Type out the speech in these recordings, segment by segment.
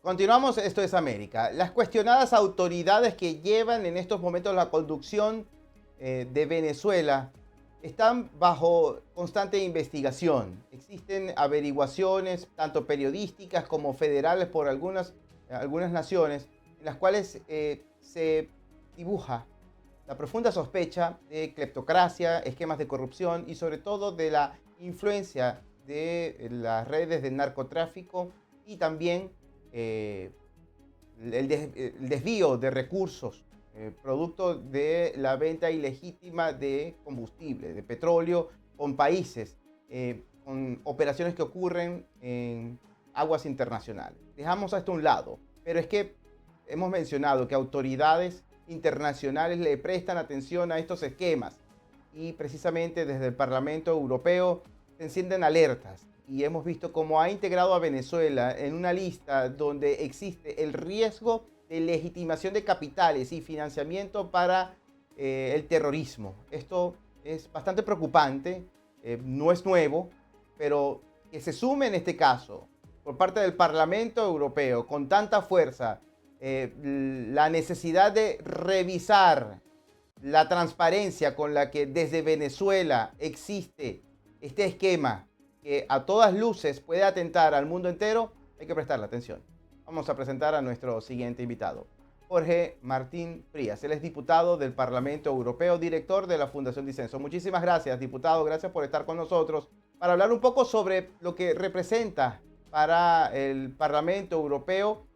Continuamos, esto es América. Las cuestionadas autoridades que llevan en estos momentos la conducción de Venezuela están bajo constante investigación. Existen averiguaciones, tanto periodísticas como federales por algunas naciones, en las cuales se dibuja la profunda sospecha de cleptocracia, esquemas de corrupción y sobre todo de la influencia de las redes del narcotráfico y también eh, el desvío de recursos producto de la venta ilegítima de combustible, de petróleo, con países, con operaciones que ocurren en aguas internacionales. Dejamos esto a un lado, pero es que hemos mencionado que autoridades internacionales le prestan atención a estos esquemas y precisamente desde el Parlamento Europeo se encienden alertas y hemos visto cómo ha integrado a Venezuela en una lista donde existe el riesgo de legitimación de capitales y financiamiento para el terrorismo. Esto es bastante preocupante, no es nuevo, pero que se sume en este caso por parte del Parlamento Europeo con tanta fuerza la necesidad de revisar la transparencia con la que desde Venezuela existe este esquema que a todas luces puede atentar al mundo entero, hay que prestarle atención. Vamos a presentar a nuestro siguiente invitado, Jorge Martín Frías. Él es diputado del Parlamento Europeo, director de la Fundación Disenso. Muchísimas gracias, diputado. Gracias por estar con nosotros para hablar un poco sobre lo que representa para el Parlamento Europeo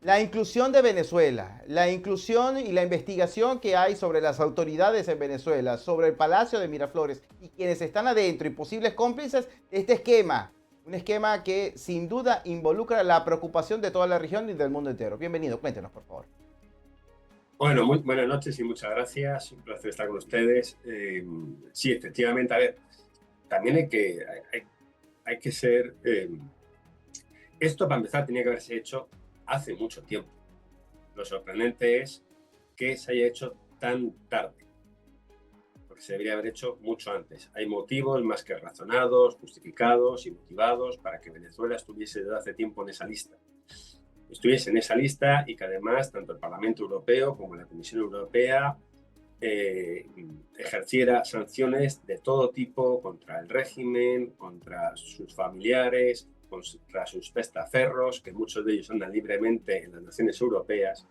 la inclusión de Venezuela, la inclusión y la investigación que hay sobre las autoridades en Venezuela, sobre el Palacio de Miraflores y quienes están adentro y posibles cómplices de este esquema. Un esquema que sin duda involucra la preocupación de toda la región y del mundo entero. Bienvenido, cuéntenos por favor. Bueno, muy buenas noches y muchas gracias. Un placer estar con ustedes. Sí, efectivamente, a ver, también hay que ser... esto, para empezar, tenía que haberse hecho hace mucho tiempo. Lo sorprendente es que se haya hecho tan tarde, porque se debería haber hecho mucho antes. Hay motivos más que razonados, justificados y motivados para que Venezuela estuviese desde hace tiempo en esa lista. Estuviese en esa lista y que además tanto el Parlamento Europeo como la Comisión Europea ejerciera sanciones de todo tipo contra el régimen, contra sus familiares, contra sus testaferros, que muchos de ellos andan libremente en las naciones europeas.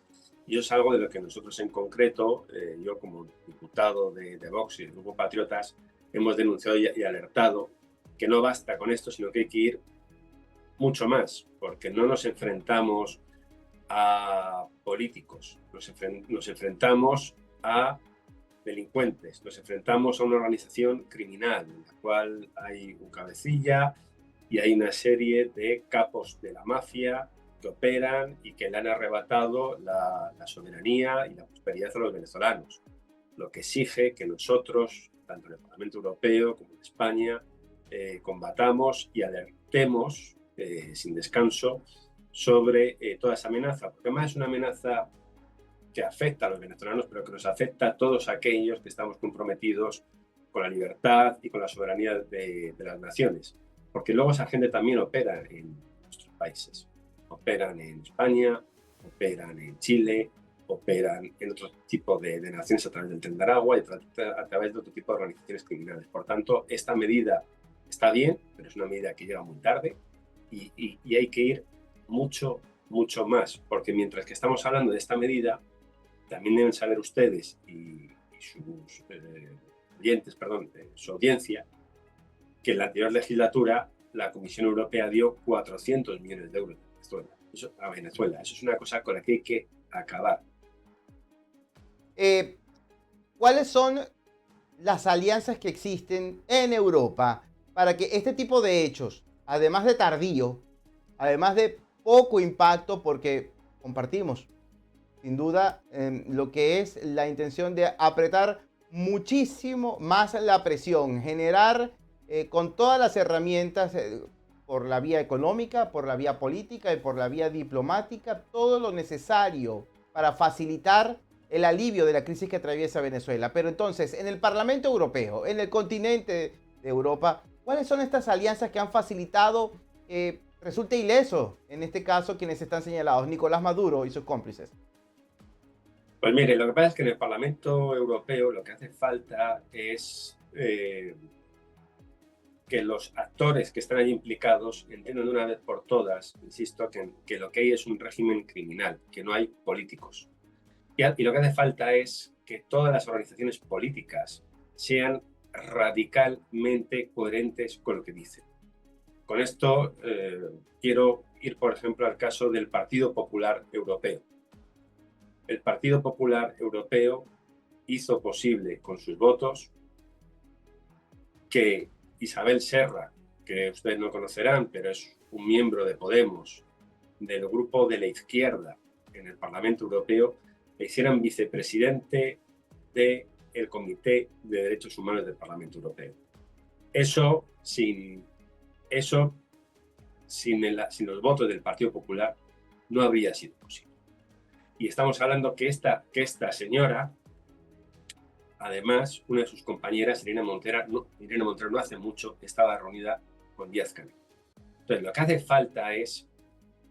Y eso es algo de lo que nosotros en concreto, yo como diputado de Vox y del Grupo Patriotas, hemos denunciado y alertado que no basta con esto, sino que hay que ir mucho más, porque no nos enfrentamos a políticos, nos enfrentamos a delincuentes, nos enfrentamos a una organización criminal en la cual hay un cabecilla y hay una serie de capos de la mafia que operan y que le han arrebatado la soberanía y la prosperidad a los venezolanos, lo que exige que nosotros, tanto en el Parlamento Europeo como en España, combatamos y alertemos sin descanso sobre toda esa amenaza, porque además es una amenaza que afecta a los venezolanos, pero que nos afecta a todos aquellos que estamos comprometidos con la libertad y con la soberanía de las naciones, porque luego esa gente también opera en nuestros países, operan en España, operan en Chile, operan en otro tipo de naciones a través del Tren de Aragua y a través de otro tipo de organizaciones criminales. Por tanto, esta medida está bien, pero es una medida que llega muy tarde y hay que ir mucho más, porque mientras que estamos hablando de esta medida, también deben saber ustedes y sus oyentes, su audiencia, que en la anterior legislatura la Comisión Europea dio 400 millones de euros a Venezuela. Eso es una cosa con la que hay que acabar. ¿Cuáles son las alianzas que existen en Europa para que este tipo de hechos, además de tardío, además de poco impacto, porque compartimos sin duda lo que es la intención de apretar muchísimo más la presión, generar con todas las herramientas por la vía económica, por la vía política y por la vía diplomática, todo lo necesario para facilitar el alivio de la crisis que atraviesa Venezuela. Pero entonces, en el Parlamento Europeo, en el continente de Europa, ¿cuáles son estas alianzas que han facilitado resulte ileso, en este caso, quienes están señalados, Nicolás Maduro y sus cómplices? Pues mire, lo que pasa es que en el Parlamento Europeo lo que hace falta es que los actores que están allí implicados entiendan de una vez por todas, insisto, que lo que hay es un régimen criminal, que no hay políticos. Y lo que hace falta es que todas las organizaciones políticas sean radicalmente coherentes con lo que dicen. Con esto quiero ir, por ejemplo, al caso del Partido Popular Europeo. El Partido Popular Europeo hizo posible con sus votos que Isabel Serra, que ustedes no conocerán, pero es un miembro de Podemos, del grupo de la izquierda en el Parlamento Europeo, le hicieran vicepresidente del Comité de Derechos Humanos del Parlamento Europeo. Eso sin los votos del Partido Popular no habría sido posible. Y estamos hablando que esta señora, además, una de sus compañeras, Irene Montero, no hace mucho estaba reunida con Díaz-Canel. Entonces, lo que hace falta es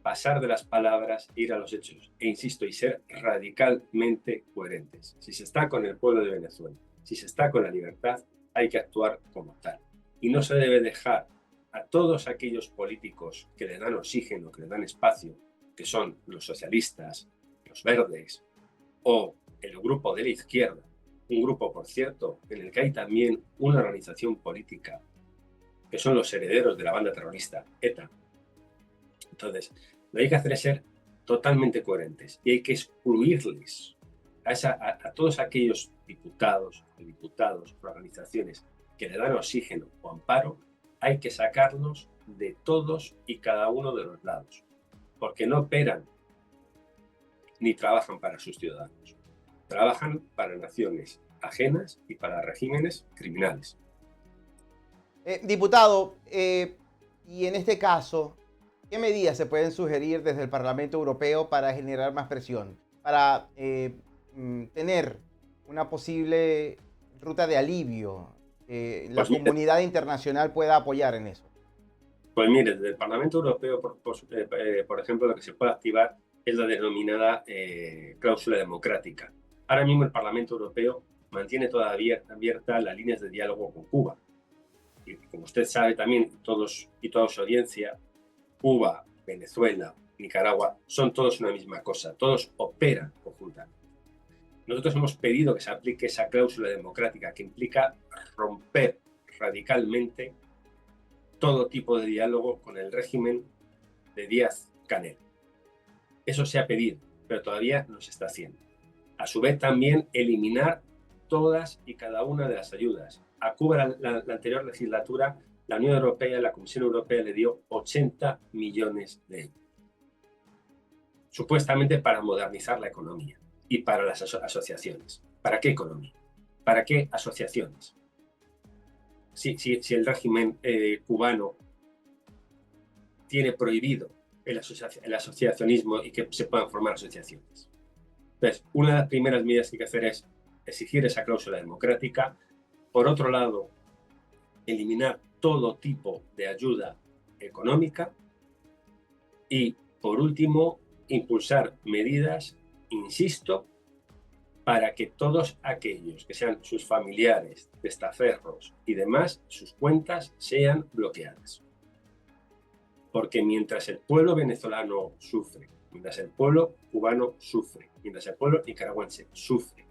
pasar de las palabras e ir a los hechos. E insisto, y ser radicalmente coherentes. Si se está con el pueblo de Venezuela, si se está con la libertad, hay que actuar como tal. Y no se debe dejar a todos aquellos políticos que le dan oxígeno, que le dan espacio, que son los socialistas, los verdes o el grupo de la izquierda, un grupo, por cierto, en el que hay también una organización política, que son los herederos de la banda terrorista ETA. Entonces, lo que hay que hacer es ser totalmente coherentes y hay que excluirles a todos aquellos diputados, organizaciones que le dan oxígeno o amparo, hay que sacarlos de todos y cada uno de los lados, porque no operan ni trabajan para sus ciudadanos. Trabajan para naciones ajenas y para regímenes criminales. Diputado, y en este caso, ¿qué medidas se pueden sugerir desde el Parlamento Europeo para generar más presión? Para tener una posible ruta de alivio, la comunidad internacional pueda apoyar en eso. Pues mire, desde el Parlamento Europeo, por ejemplo, lo que se puede activar es la denominada cláusula democrática. Ahora mismo el Parlamento Europeo mantiene todavía abiertas las líneas de diálogo con Cuba. Y como usted sabe también, todos y toda su audiencia, Cuba, Venezuela, Nicaragua, son todos una misma cosa, todos operan conjuntamente. Nosotros hemos pedido que se aplique esa cláusula democrática que implica romper radicalmente todo tipo de diálogo con el régimen de Díaz-Canel. Eso se ha pedido, pero todavía no se está haciendo. A su vez también eliminar todas y cada una de las ayudas. A Cuba la anterior legislatura, la Unión Europea, la Comisión Europea le dio 80 millones de euros. Supuestamente para modernizar la economía y para las asociaciones. ¿Para qué economía? ¿Para qué asociaciones? Si el régimen cubano tiene prohibido el asociacionismo y que se puedan formar asociaciones. Entonces, una de las primeras medidas que hay que hacer es exigir esa cláusula democrática. Por otro lado, eliminar todo tipo de ayuda económica. Y, por último, impulsar medidas, insisto, para que todos aquellos que sean sus familiares, testaferros y demás, sus cuentas sean bloqueadas. Porque mientras el pueblo venezolano sufre, mientras el pueblo cubano sufre, mientras el pueblo nicaragüense sufre,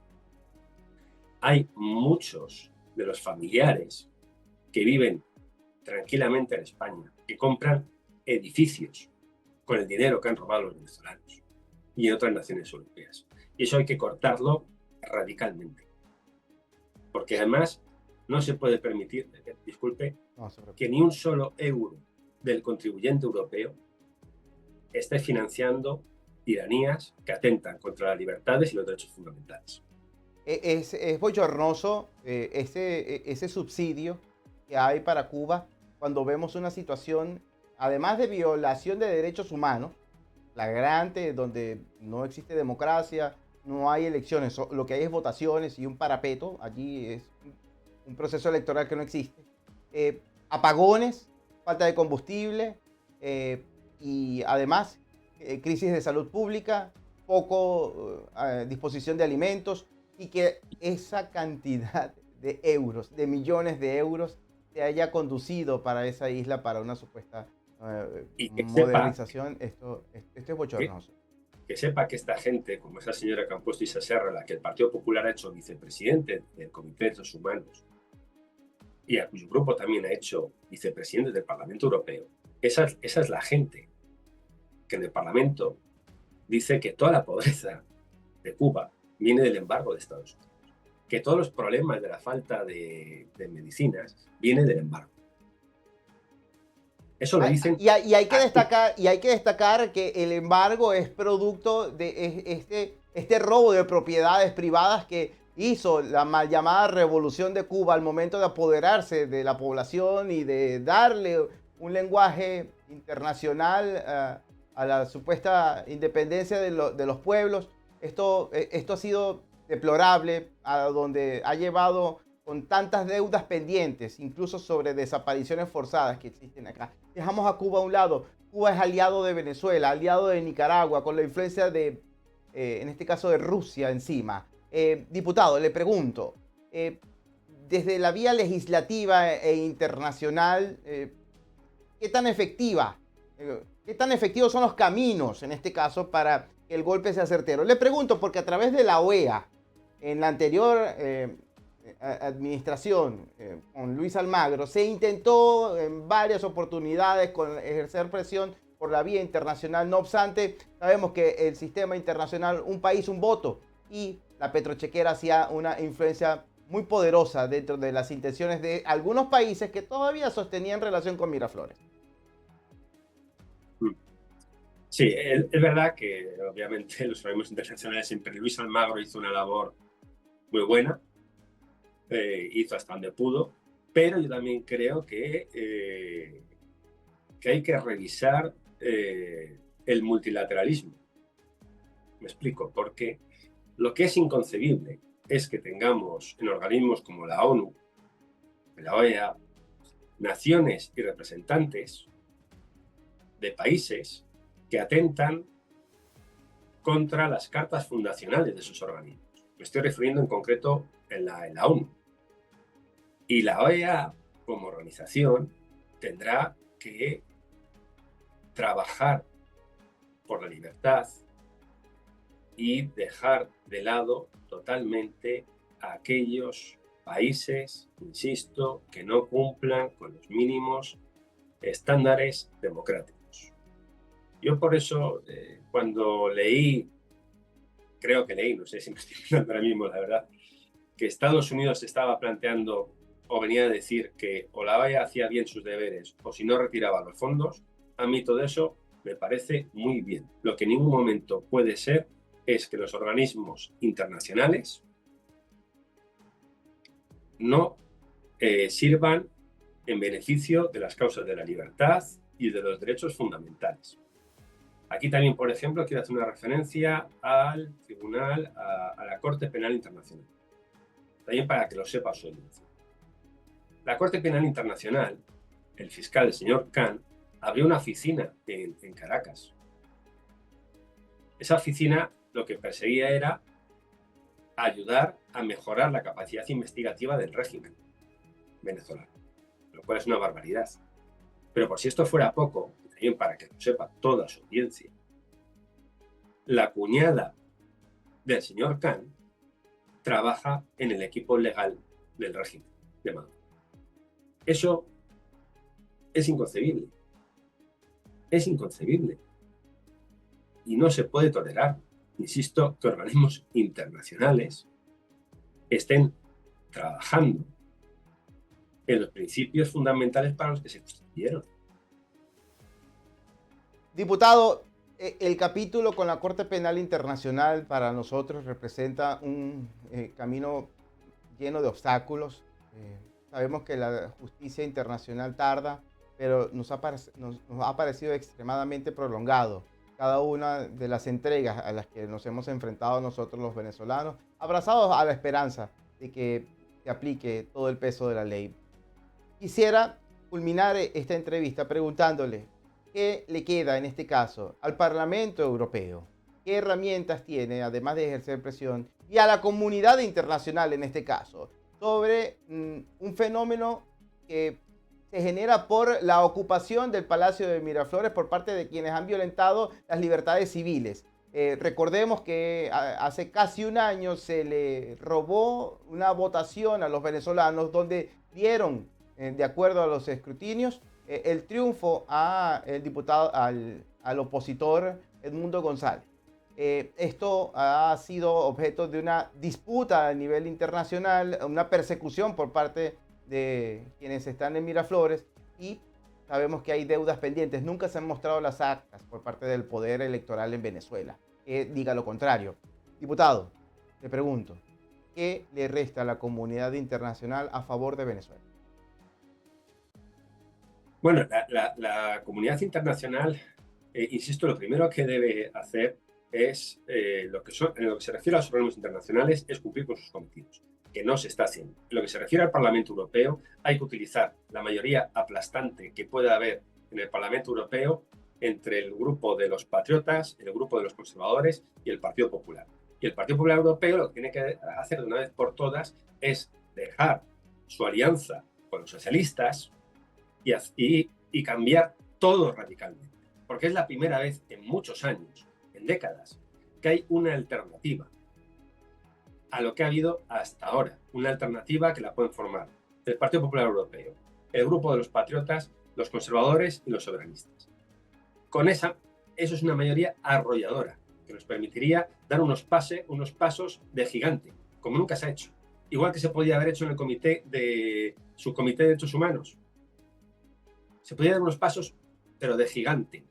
hay muchos de los familiares que viven tranquilamente en España, que compran edificios con el dinero que han robado los venezolanos y en otras naciones europeas. Y eso hay que cortarlo radicalmente. Porque además no se puede permitir, disculpe, que ni un solo euro del contribuyente europeo esté financiando tiranías que atentan contra las libertades y los derechos fundamentales. Es bochornoso ese subsidio que hay para Cuba cuando vemos una situación, además de violación de derechos humanos, flagrante, donde no existe democracia, no hay elecciones, lo que hay es votaciones y un parapeto, allí es un proceso electoral que no existe, apagones, falta de combustible, y además crisis de salud pública, poco disposición de alimentos y que esa cantidad de euros, de millones de euros, se haya conducido para esa isla para una supuesta Y modernización, esto es que, bochornoso. que sepa que esta gente, como esa señora que han puesto Isa Serra, la que el Partido Popular ha hecho vicepresidente del Comité de Derechos Humanos y a cuyo grupo también ha hecho vicepresidente del Parlamento Europeo, esa es la gente que en el Parlamento dice que toda la pobreza de Cuba viene del embargo de Estados Unidos, que todos los problemas de la falta de medicinas vienen del embargo. Eso lo dicen. Y hay que destacar que el embargo es producto de este robo de propiedades privadas que hizo la mal llamada Revolución de Cuba al momento de apoderarse de la población y de darle un lenguaje internacional a la supuesta independencia de los pueblos. Esto ha sido deplorable, a donde ha llevado con tantas deudas pendientes, incluso sobre desapariciones forzadas que existen acá. Dejamos a Cuba a un lado. Cuba es aliado de Venezuela, aliado de Nicaragua, con la influencia de, en este caso, de Rusia encima. Diputado, le pregunto, desde la vía legislativa e internacional, ¿qué tan qué tan efectivos son los caminos, en este caso, para que el golpe sea certero? Le pregunto porque a través de la OEA, en la anterior administración con Luis Almagro, se intentó en varias oportunidades ejercer presión por la vía internacional. No obstante, sabemos que el sistema internacional, un país, un voto, y la petrochequera hacía una influencia muy poderosa dentro de las intenciones de algunos países que todavía sostenían relación con Miraflores. Sí, es verdad que obviamente los organismos internacionales, siempre Luis Almagro hizo una labor muy buena, hizo hasta donde pudo, pero yo también creo que hay que revisar el multilateralismo. Me explico, porque lo que es inconcebible es que tengamos en organismos como la ONU, la OEA, naciones y representantes de países que atentan contra las cartas fundacionales de sus organismos. Me estoy refiriendo en concreto en la ONU. Y la OEA, como organización, tendrá que trabajar por la libertad y dejar de lado totalmente a aquellos países, insisto, que no cumplan con los mínimos estándares democráticos. Yo por eso, cuando creo que leí, no sé si me estoy mirando ahora mismo, la verdad, que Estados Unidos estaba planteando o venía a decir que o la OEA hacía bien sus deberes o si no retiraba los fondos, a mí todo eso me parece muy bien. Lo que en ningún momento puede ser es que los organismos internacionales no sirvan en beneficio de las causas de la libertad y de los derechos fundamentales. Aquí también, por ejemplo, quiero hacer una referencia al Tribunal, a la Corte Penal Internacional. También para que lo sepa su audiencia. La Corte Penal Internacional, el fiscal, el señor Khan, abrió una oficina en Caracas. Esa oficina lo que perseguía era ayudar a mejorar la capacidad investigativa del régimen venezolano, lo cual es una barbaridad. Pero por si esto fuera poco, también para que lo sepa toda su audiencia, la cuñada del señor Khan trabaja en el equipo legal del régimen de Maduro. Eso es inconcebible. Es inconcebible. Y no se puede tolerar, insisto, que organismos internacionales estén trabajando en los principios fundamentales para los que se constituyeron. Diputado, el capítulo con la Corte Penal Internacional para nosotros representa un camino lleno de obstáculos. Sabemos que la justicia internacional tarda, pero nos ha parecido extremadamente prolongado cada una de las entregas a las que nos hemos enfrentado nosotros los venezolanos, abrazados a la esperanza de que se aplique todo el peso de la ley. Quisiera culminar esta entrevista preguntándole, ¿Qué le queda en este caso al Parlamento Europeo? ¿Qué herramientas tiene, además de ejercer presión, y a la comunidad internacional en este caso, sobre un fenómeno que se genera por la ocupación del Palacio de Miraflores por parte de quienes han violentado las libertades civiles? Recordemos que hace casi un año se le robó una votación a los venezolanos donde dieron, de acuerdo a los escrutinios, el triunfo al opositor Edmundo González. Esto ha sido objeto de una disputa a nivel internacional, una persecución por parte de quienes están en Miraflores, y sabemos que hay deudas pendientes. Nunca se han mostrado las actas por parte del poder electoral en Venezuela, que diga lo contrario. Diputado, le pregunto, ¿qué le resta a la comunidad internacional a favor de Venezuela? Bueno, la comunidad internacional, insisto, lo primero que debe hacer es, en lo que se refiere a los organismos internacionales, es cumplir con sus cometidos, que no se está haciendo. En lo que se refiere al Parlamento Europeo, hay que utilizar la mayoría aplastante que pueda haber en el Parlamento Europeo entre el grupo de los patriotas, el grupo de los conservadores y el Partido Popular. Y el Partido Popular Europeo lo que tiene que hacer de una vez por todas es dejar su alianza con los socialistas y cambiar todo radicalmente. Porque es la primera vez en muchos años, en décadas, que hay una alternativa a lo que ha habido hasta ahora. Una alternativa que la pueden formar el Partido Popular Europeo, el grupo de los patriotas, los conservadores y los soberanistas. Con eso es una mayoría arrolladora, que nos permitiría dar unos pasos de gigante, como nunca se ha hecho. Igual que se podía haber hecho en el subcomité de derechos humanos. Se podía dar unos pasos, pero de gigante,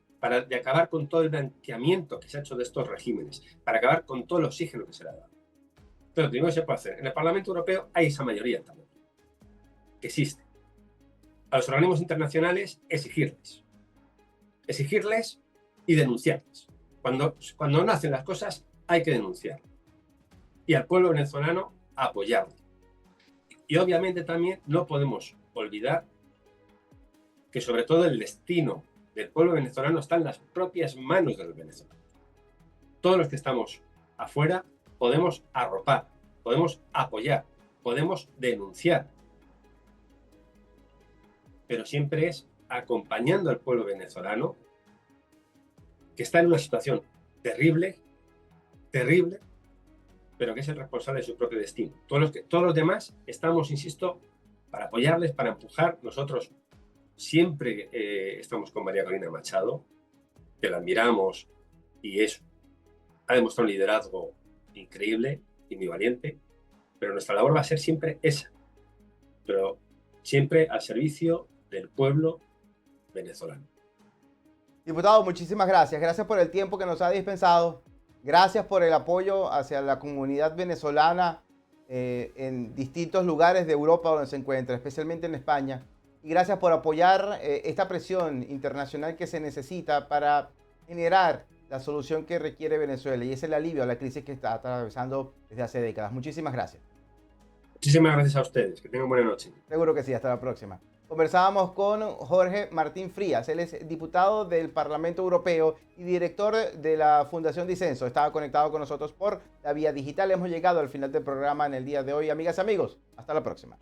de acabar con todo el blanqueamiento que se ha hecho de estos regímenes, para acabar con todo el oxígeno que se le ha dado. Entonces, lo primero que se puede hacer, en el Parlamento Europeo hay esa mayoría también, que existe. A los organismos internacionales, exigirles y denunciarles. Cuando no hacen las cosas, hay que denunciar. Y al pueblo venezolano, apoyarlo. Y obviamente también no podemos olvidar que sobre todo el destino del pueblo venezolano está en las propias manos de los venezolanos. Todos los que estamos afuera podemos arropar, podemos apoyar, podemos denunciar, pero siempre es acompañando al pueblo venezolano, que está en una situación terrible, pero que es el responsable de su propio destino. Todos los demás estamos, insisto, para apoyarles, para empujar. Nosotros siempre estamos con María Corina Machado, que la admiramos y ha demostrado un liderazgo increíble y muy valiente, pero nuestra labor va a ser siempre esa, pero siempre al servicio del pueblo venezolano. Diputado, muchísimas gracias. Gracias por el tiempo que nos ha dispensado. Gracias por el apoyo hacia la comunidad venezolana en distintos lugares de Europa donde se encuentra, especialmente en España. Y gracias por apoyar esta presión internacional que se necesita para generar la solución que requiere Venezuela, y es el alivio a la crisis que está atravesando desde hace décadas. Muchísimas gracias. Muchísimas gracias a ustedes. Que tengan buena noche. Seguro que sí. Hasta la próxima. Conversábamos con Jorge Martín Frías. Él es diputado del Parlamento Europeo y director de la Fundación Disenso. Estaba conectado con nosotros por la vía digital. Hemos llegado al final del programa en el día de hoy. Amigas y amigos, hasta la próxima.